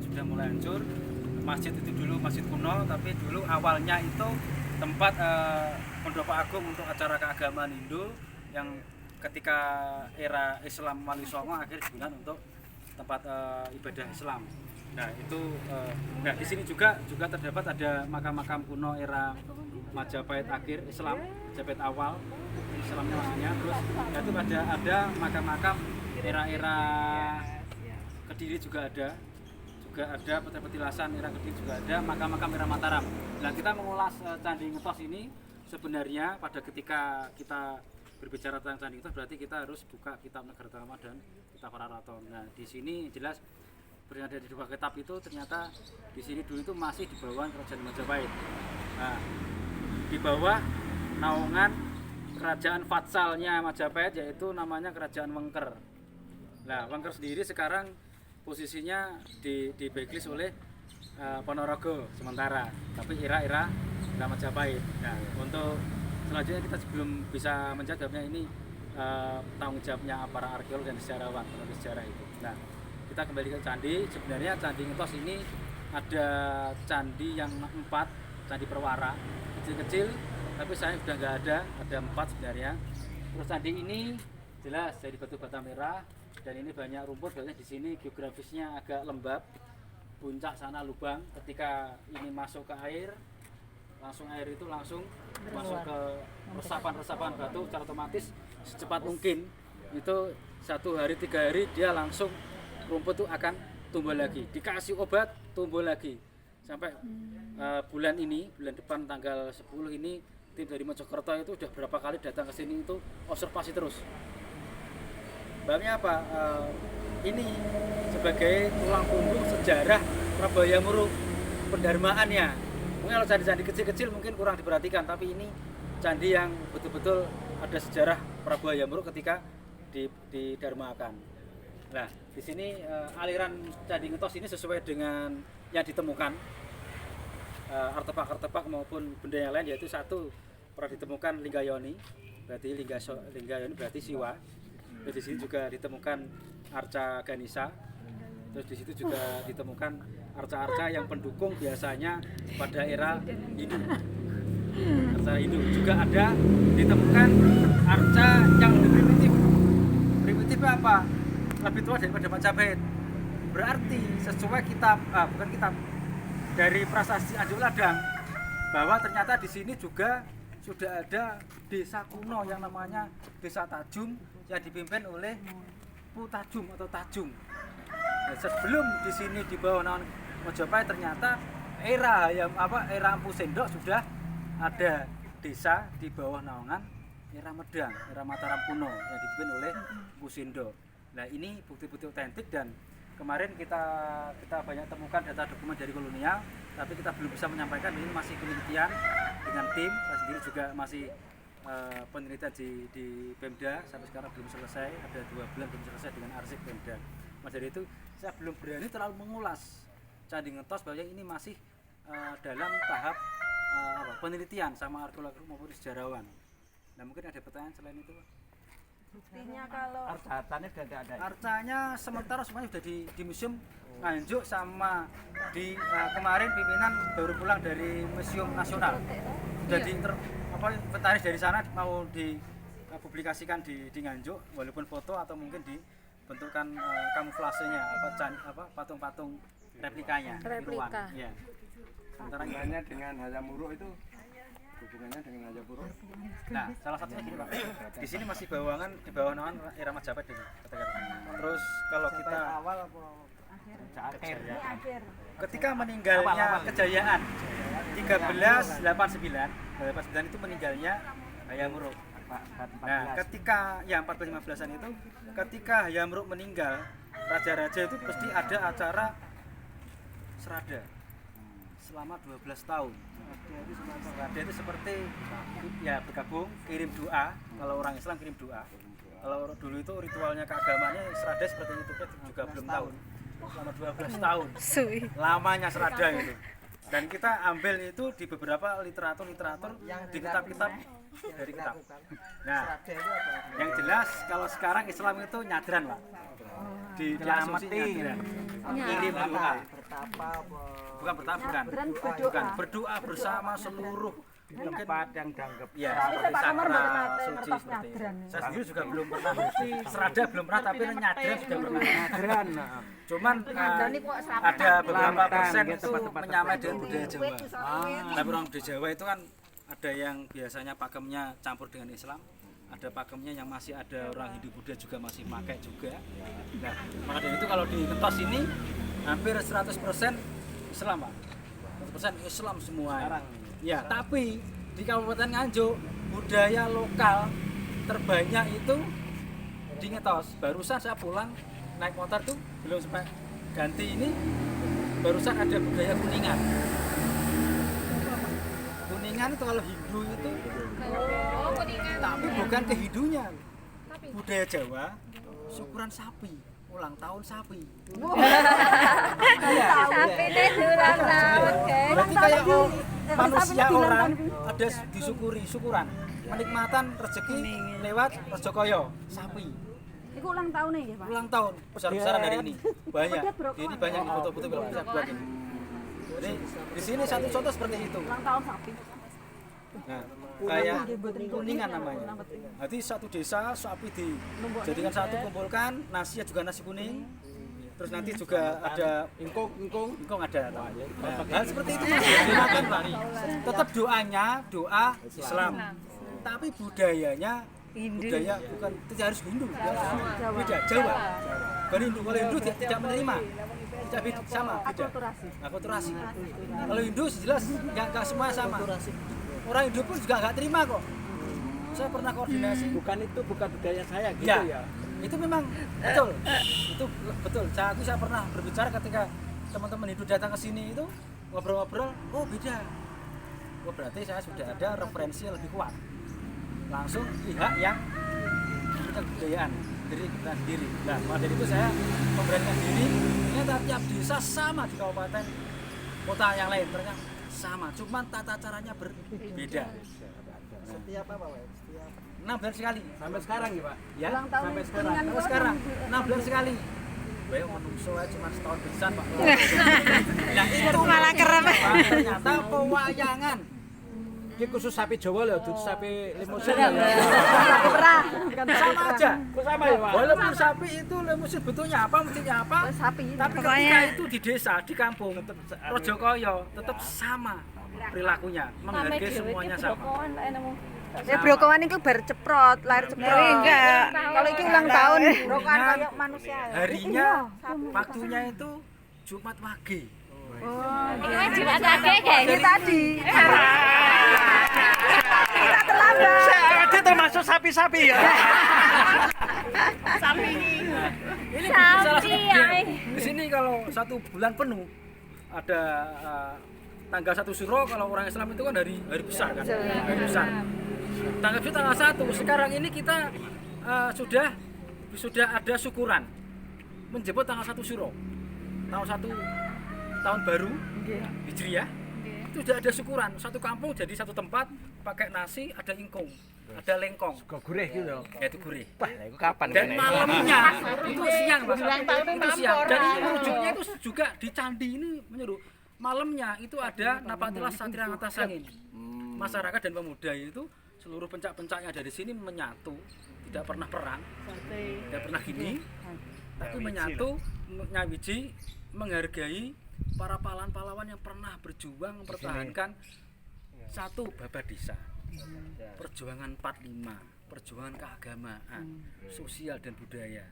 sudah mulai hancur. Masjid itu dulu masjid kuno, tapi dulu awalnya itu tempat pendopo agung untuk acara keagamaan Hindu yang ketika era Islam Wali Songo akhirnya digunakan untuk tempat ibadah Islam. Nah itu, nah di sini juga terdapat ada makam-makam kuno era Majapahit akhir Islam, Majapahit awal Islamnya maksudnya. Terus ya itu ada makam-makam era Kediri juga ada petilasan era Kediri juga ada, makam-makam era Mataram. Nah kita mengulas Candi Ngetos ini sebenarnya pada ketika kita berbicara tentang Candi Ngetos berarti kita harus buka kitab Nagaratama dan kitab Pararaton. Nah di sini jelas berada di dua kitab itu ternyata di sini dulu itu masih di bawah Kerajaan Majapahit. Nah, di bawah naungan kerajaan vatsalnya Majapahit yaitu namanya Kerajaan Wengker. Nah, Wengker sendiri sekarang posisinya di backlist oleh Ponorogo sementara, tapi era Majapahit. Nah, untuk selanjutnya kita sebelum bisa menjawabnya ini tanggung jawabnya para arkeolog dan sejarawan penulis sejarah itu. Nah, kita kembali ke candi. Sebenarnya Candi Ngetos ini ada candi yang 4, candi perwara kecil-kecil, tapi saya sudah nggak ada 4 sebenarnya. Terus candi ini jelas dari batu bata merah dan ini banyak rumput, karena di sini geografisnya agak lembab, puncak sana lubang. Ketika ini masuk ke air, air itu langsung masuk ke resapan batu, secara otomatis secepat mungkin itu 1 hari 3 hari dia langsung rumput itu akan tumbuh lagi, dikasih obat tumbuh lagi sampai bulan depan tanggal 10 ini tim dari Mojokerto itu udah berapa kali datang ke sini itu observasi terus. Sebabnya apa? Ini sebagai tulang punggung sejarah Prabayang Muruk pendarmaannya. Mungkin kalau candi-candi kecil-kecil mungkin kurang diperhatikan, tapi ini candi yang betul-betul ada sejarah Prabayang Muruk ketika didarmakan. Nah, di sini aliran Candi Ngetos ini sesuai dengan yang ditemukan artefak maupun benda yang lain, yaitu 1 pernah ditemukan Linggayoni, berarti Linggayoni berarti Siwa. Terus di sini juga ditemukan arca Ganisa. Terus di situ juga ditemukan arca-arca yang pendukung biasanya pada era Hindu. Arca Hindu juga ada ditemukan arca yang lebih primitif. Primitifnya apa? Lebih tua daripada Majapahit. Berarti sesuai bukan kitab dari prasasti Anjuk Ladang, bahwa ternyata di sini juga sudah ada desa kuno yang namanya Desa Tajum yang dipimpin oleh Putajum atau Tajung. Nah, sebelum di sini di bawah naungan Majapahit ternyata era Empu Sendok sudah ada desa di bawah naungan era Medang, era Mataram kuno yang dipimpin oleh Empu Sendok. Nah ini bukti-bukti otentik dan kemarin kita banyak temukan data dokumen dari kolonial, tapi kita belum bisa menyampaikan. Ini masih penelitian dengan tim, saya sendiri juga masih penelitian di Pemda sampai sekarang belum selesai, ada 2 bulan belum selesai dengan arsip Pemda. Maka dari itu saya belum berani terlalu mengulas Candi Ngetos, bahwa ini masih dalam tahap penelitian sama arkeolog maupun sejarawan. Nah mungkin ada pertanyaan selain itu, Pak? Buktinya kalau arcanya sudah tidak ada. Arcanya sementara semuanya sudah di museum Nganjuk, sama di kemarin pimpinan baru pulang dari Museum Nasional. Sudah inventaris dari sana mau dipublikasikan di Nganjuk, walaupun foto atau mungkin dibentukkan kamuflasenya patung-patung replikanya. replika. Ya. Sementara dengan Hayam Wuruk itu hubungannya dengan Hayam Wuruk. Nah, salah satunya gini Pak, di sini masih di bawah naungan era Majapahit ini. Terus kalau kita awal apa akhir ya? ketika meninggalnya Kejayaan 1389 itu meninggalnya Hayam Wuruk. Nah, ketika 1415-an itu ketika Hayam Wuruk meninggal, raja-raja itu pasti ada acara serada selama 12 tahun. Serada itu seperti ya bergabung, kirim doa. Kalau orang Islam kirim doa. Kalau dulu itu ritualnya keagamaannya serada seperti itu, kita juga belum tahu. Selama 12 tahun. Lamanya serada itu. Dan kita ambil itu di beberapa literatur di kitab-kitab dari kitab. Nah, yang jelas kalau sekarang Islam itu nyadran Pak. Di asumsi nyadran. Kirim doa. Bukan bertapa, bukan. Berdoa bersama seluruh tempat yang dianggap ya Saya seperti Pak Kamar mboten sakral, nate suci ngertos seperti itu. nyadran. Saya sendiri juga belum pernah serada belum pernah, tapi nyadran sudah pernah. nyadran. Cuman ada beberapa persen itu menyamai dengan budaya Jawa. Tapi orang budaya Jawa itu kan ada yang biasanya pakemnya campur dengan Islam, ada pakemnya yang masih ada orang Hindu Buddha juga masih pakai juga. Nah, maka dari itu kalau di Ngetos ini hampir 100% Islam, Pak. 100% Islam semua. Ya, tapi di Kabupaten Nganjuk budaya lokal terbanyak itu di Ngetos. Barusan saya pulang naik motor tuh belum sempat ganti ini, barusan ada budaya Kuningan. Kuningan itu kalau Hindu itu, tapi bukan ke Hindunya. Budaya Jawa, syukuran sapi, ulang tahun sapi. Sapi deh ulang tahun, guys. Berarti kayak manusia orang ada syukuran, menikmatan rezeki lewat rejokoyo sapi. Iku ulang tahun nih, Pak. Ulang tahun besar-besaran hari ini banyak. Ini banyak foto-foto kalau bisa buat ini. Jadi di sini satu contoh seperti itu. Ulang tahun sapi. Nah, kayak Kuningan namanya. Nanti satu desa sapi dijadikan satu, kumpulkan nasinya juga nasi kuning. Terus nanti juga ada ingkung ada. Nah, hal seperti itu dilakukan, Pak. Tetap doanya doa Islam, tapi budayanya budaya bukan tidak harus Hindu, beda Jawa. Bukan Hindu, kalau Hindu tidak menerima, tidak beda, sama beda. Akulturasi. Kalau Hindu jelas nggak semuanya sama. Orang Hindu pun juga nggak terima kok. Saya pernah koordinasi. Bukan budaya saya gitu ya. Itu memang betul. Itu betul. Saya pernah berbicara ketika teman-teman Hindu datang ke sini itu ngobrol-ngobrol, oh beda. Oh berarti saya sudah ada referensi yang lebih kuat. Langsung pihak yang punya kebudayaan dari kita sendiri. Nah, maka dari itu saya memberanikan diri. Ternyata tiap desa sama di kabupaten kota yang lain ternyata sama, cuman tata caranya berbeda. Setiap apa, Pak? Setiap 6 bulan sekali. sampai sekarang ya, Pak. Ya, Ulang tahun sampai Kuningan sekarang. gua Sekarang kan 6 bulan sekali. Bayo menungso aja cuma setahun pisan, Pak. Nah, itu Malah kerem. ternyata pewayangan. Ini khusus sapi Jawa loh, itu sapi limusin. Perah. Sama aja. Kok sama ya, Pak? Walaupun sapi itu lemusin bentuknya apa, mestinya apa, Sapi. tapi ketika itu di desa, di kampung, Rojokoyo tetap sama perilakunya, menghargai semuanya sama. Ya brokowan itu baru ceprot, lahir ceprot. Enggak. Kalau itu ulang tahun, brokowan kayak manusia. Harinya, waktunya itu Jumat Wage. Jimat akeh guys. Ini tadi. Kita terlambat. Itu termasuk sapi-sapi ya. Ini Sapi, salah satu budaya. ay. Di sini kalau 1 bulan penuh ada tanggal 1 Syuro, kalau orang Islam itu kan hari besar kan, hari besar. Tanggal 1. Sekarang ini kita sudah ada syukuran menjemput tanggal 1 Syuro, tahun baru Hijriah. Itu sudah ada syukuran, satu kampung jadi satu tempat pakai nasi, ada ingkung, ada lengkong, Kok gurih gitu. yaitu gurih. Wah, itu kapan Dan kan? malamnya itu siang, Pak. Itu siang. Dan ini merujuknya itu juga di candi ini menyuruh malamnya itu ada napatilas satria atas angin. Masyarakat dan pemuda itu seluruh pencak-pencaknya dari sini menyatu, tidak pernah perang, tidak pernah gini, tapi menyatu, nyawiji, menghargai para pahlawan-pahlawan yang pernah berjuang mempertahankan satu babat desa, perjuangan 45, perjuangan keagamaan, sosial dan budaya.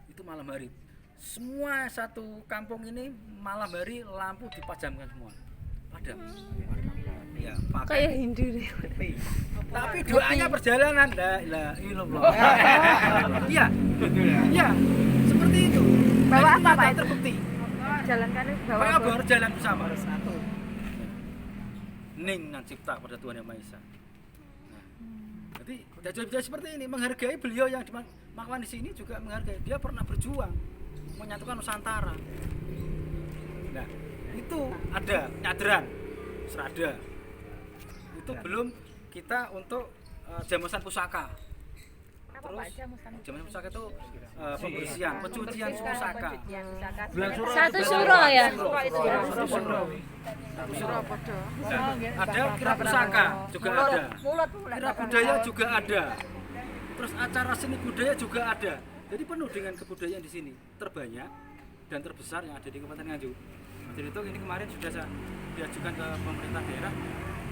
Itu malam hari. Semua satu kampung ini malam hari lampu dipajamkan semua, padam. Ya, Kayak Hindu deh. tapi doanya perjalanan, la ilaha illallah. Iya, iya, seperti itu. Bawa Dan apa, Pak, nyata itu? terbukti. Jalankan itu bawa Bapak apa? harus jalan bersama. Ning nan cipta pada Tuhan Yang Maha Esa. Nah, jadi jadi seperti ini, menghargai beliau yang dimakamkan di sini juga menghargai. Dia pernah berjuang menyatukan Nusantara. Nah, itu ada nyadran, serada. Itu belum kita untuk jamasan pusaka. Terus jaman pusaka itu pembersihan, pencucian pusaka. Satu suro ya. Nah, ada kira pusaka juga ada. Kira budaya juga ada. Terus acara seni budaya juga ada. Jadi penuh dengan kebudayaan di sini. Terbanyak dan terbesar yang ada di Kabupaten Nganjuk. Jadi itu ini kemarin sudah saya diajukan ke pemerintah daerah,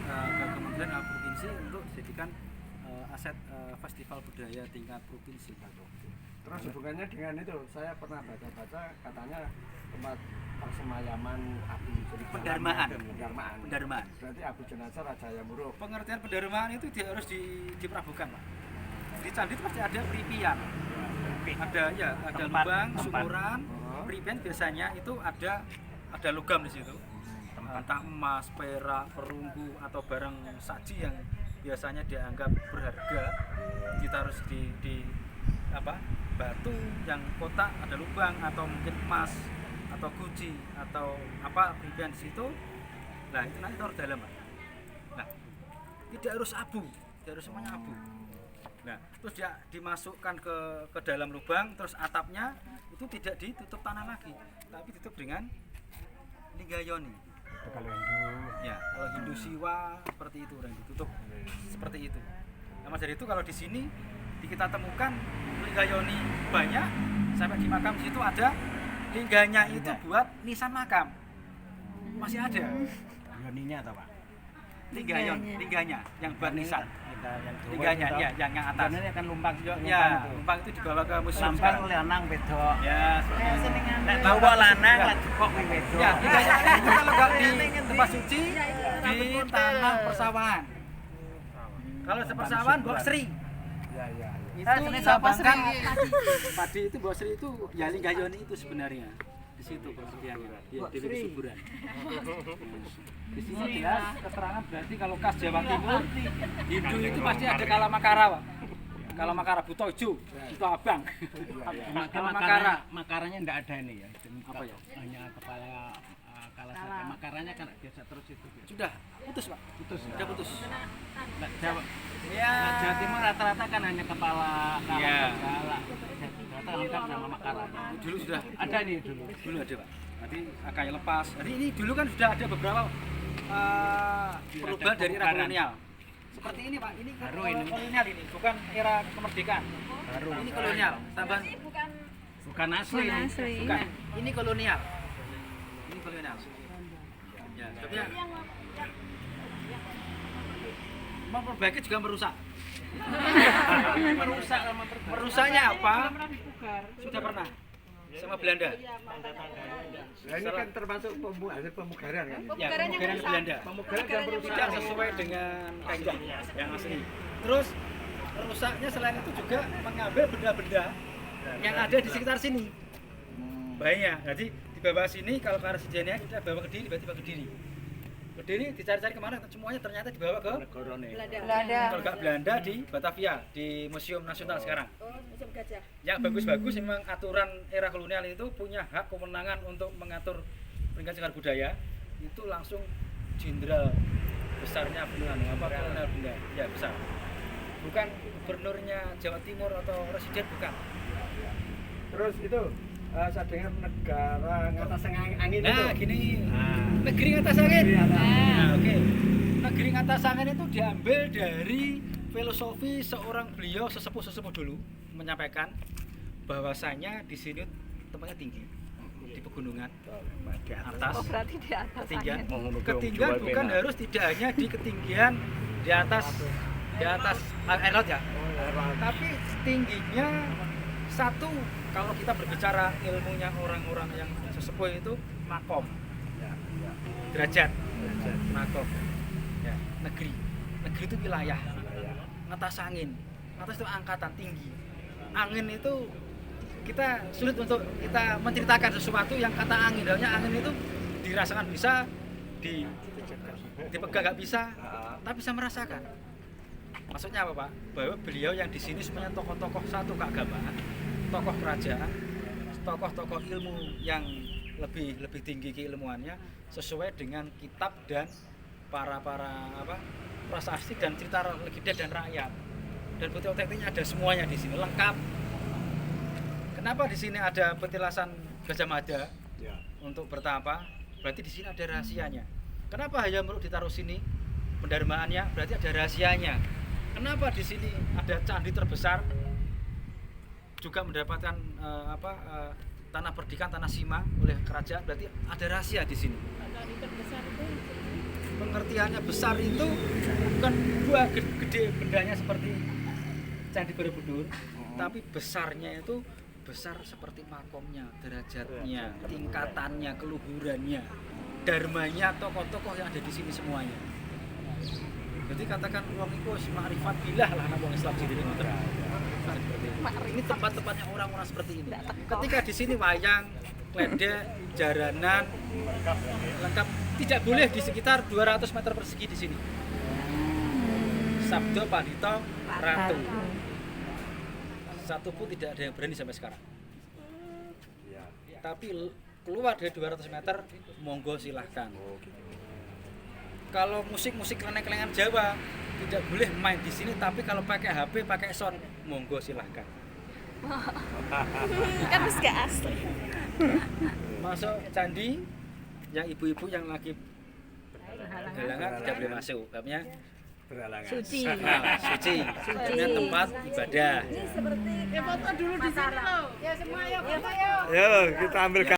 ke kementerian provinsi untuk dijadikan aset festival budaya tingkat provinsi. Terus hubungannya dengan itu, saya pernah baca-baca katanya tempat persemayaman Abu Jenazah. Pendarmaan. Berarti Abu Jenazah Raja Hayam-Wuruk. Pengertian pendarmaan itu dia harus diprabukan, Pak. Di candi itu pasti ada peripian. Ada lubang, sumuran, peripian biasanya itu ada logam di situ. Entah emas, perak, perunggu atau barang saji yang biasanya dianggap berharga ditaruh di batu yang kotak ada lubang atau mungkin emas atau guci atau peripian di situ. Nah itu nanti taruh dalam, Pak. Nah tidak harus abu, tidak harus semuanya abu. Nah terus dia dimasukkan ke dalam lubang, terus atapnya itu tidak ditutup tanah lagi, tapi ditutup dengan linggayoni. Kalau Hindu. Ya, kalau Hindu Siwa seperti itu dan ditutup seperti itu. Nah, mas dari itu kalau di sini kita temukan linggayoni banyak, sampai di makam situ ada lingganya itu buat nisan makam. Masih ada. Yoninya atau Pak? Lingganya yang buat nisan. Lingganya ya, yang atas. Ini akan lumpang. Ya, lumpang itu dibawa ke museum. Lampang lanang beda. Ya, Nek bawa lanang lan jebok kuwi beda. ya, lingganya itu kalau nggak di tempat suci di tanah persawahan. Kalau persawahan bawa seri. Ya. Itu dilambangkan padi itu bawa seri itu ya linggayoni itu sebenarnya. Di situ pengertiannya. Di Dewi Suburan. Di sini jelas keterangan berarti kalau khas Jawa Timur Hindu itu pasti ada kalamakara, Pak. Kalamakara buta hijau, buta abang. Kalamakara. Makaranya enggak ada ini ya. Apa ya? Hanya kepala kala sate. Makaranya kan biasa terus itu. Sudah putus, Pak. Putus. Sudah putus. Nah, Jawa. Ya. Nah, Jawa Timur rata-rata kan hanya kepala kala. Iya. Rata lengkap nama makaranya. Dulu sudah Ada nih dulu. dulu ada, Pak. Nanti akannya lepas. Jadi ini dulu kan sudah ada beberapa perubahan dari era kolonial. Seperti ini, Pak. Ini kan Baru ini. kolonial ini, bukan era kemerdekaan. Baru. Ini kolonial. Tambahan Bukan asli ini. bukan. Ini kolonial. Ini kolonial. Ya, tapi ya, memperbaiki juga merusak. Merusaknya apa? Sudah pernah sama Belanda. Nah, ini kan termasuk hasil pemugaran kan? Ya, pemugaran Belanda. Pemugaran dan Tidak sesuai dengan kaidah yang asli. Terus rusaknya selain itu juga mengambil benda-benda yang ada di sekitar sini. Banyak. Jadi di bawah sini kalau ke arah sejennya kita bawa ke Kediri, tiba-tiba Kediri. Kediri dicari-cari kemana? Semuanya ternyata dibawa ke Belanda. kalau nggak Belanda di Batavia, di Museum Nasional sekarang. Museum Gajah. Yang bagus-bagus memang aturan era kolonial itu punya hak kewenangan untuk mengatur peringkat cagar budaya itu langsung jenderal besarnya kolonial Belanda, ya besar. Bukan gubernurnya Jawa Timur atau presiden, bukan. Terus itu saya dengar negara ngatas angin itu. Nah, gini. Negeri ngatas angin. Nah, oke. Negeri ngatas angin itu diambil dari filosofi seorang beliau sesepuh dulu menyampaikan bahwasanya di sini tempatnya tinggi di pegunungan di atas. Oh, berarti di atas. Ketinggian bukan harus tidak hanya di ketinggian di atas air laut ya, tapi tingginya satu. Kalau kita berbicara ilmunya orang-orang yang sesepuh itu makom, derajat, makom, ya, negeri itu wilayah, ngatas angin, ngatas itu angkatan tinggi, angin itu kita sulit untuk kita menceritakan sesuatu yang kata angin, dalamnya angin itu dirasakan bisa, dipegang nggak bisa, tapi bisa merasakan. Maksudnya apa, Pak? Bahwa beliau yang di sini semuanya tokoh-tokoh satu keagamaan, tokoh kerajaan, tokoh-tokoh ilmu yang lebih tinggi keilmuannya sesuai dengan kitab dan para prasasti dan cerita legenda dan rakyat. dan peti otentiknya ada semuanya di sini lengkap. Kenapa di sini ada petilasan Gajah Mada Ya. untuk bertapa? Berarti di sini ada rahasianya. Kenapa Hayam Wuruk ditaruh sini? Pendarmaannya berarti ada rahasianya. Kenapa di sini ada candi terbesar? Juga mendapatkan tanah perdikan, tanah sima oleh kerajaan, berarti ada rahasia di sini. Pengertiannya besar itu bukan dua gede bendanya seperti Candi Borobudur, tapi besarnya itu besar seperti makomnya, derajatnya, tingkatannya, keluhurannya, dharmanya, tokoh-tokoh yang ada di sini semuanya. Jadi katakan wong iku wis makrifat billah lah nang wong Islam sini ngoten. Seperti itu. Ini tempat-tempatnya orang-orang seperti ini. Ketika di sini wayang, kledek, jaranan lengkap, tidak boleh di sekitar 200 meter persegi di sini. Sabdo Pandito Ratu. Satu pun tidak ada yang berani sampai sekarang. Tapi keluar dari 200 meter, monggo silahkan. Kalau musik-musik keleneng-kelengan Jawa tidak boleh main di sini, tapi kalau pakai HP, pakai sound, monggo silahkan. Kan wis gak asli. Masuk candi, yang ibu-ibu yang lagi halangan tidak boleh masuk, babnya Berhalangan. Suci. suci. Ini tempat ibadah. Yo, kita ambil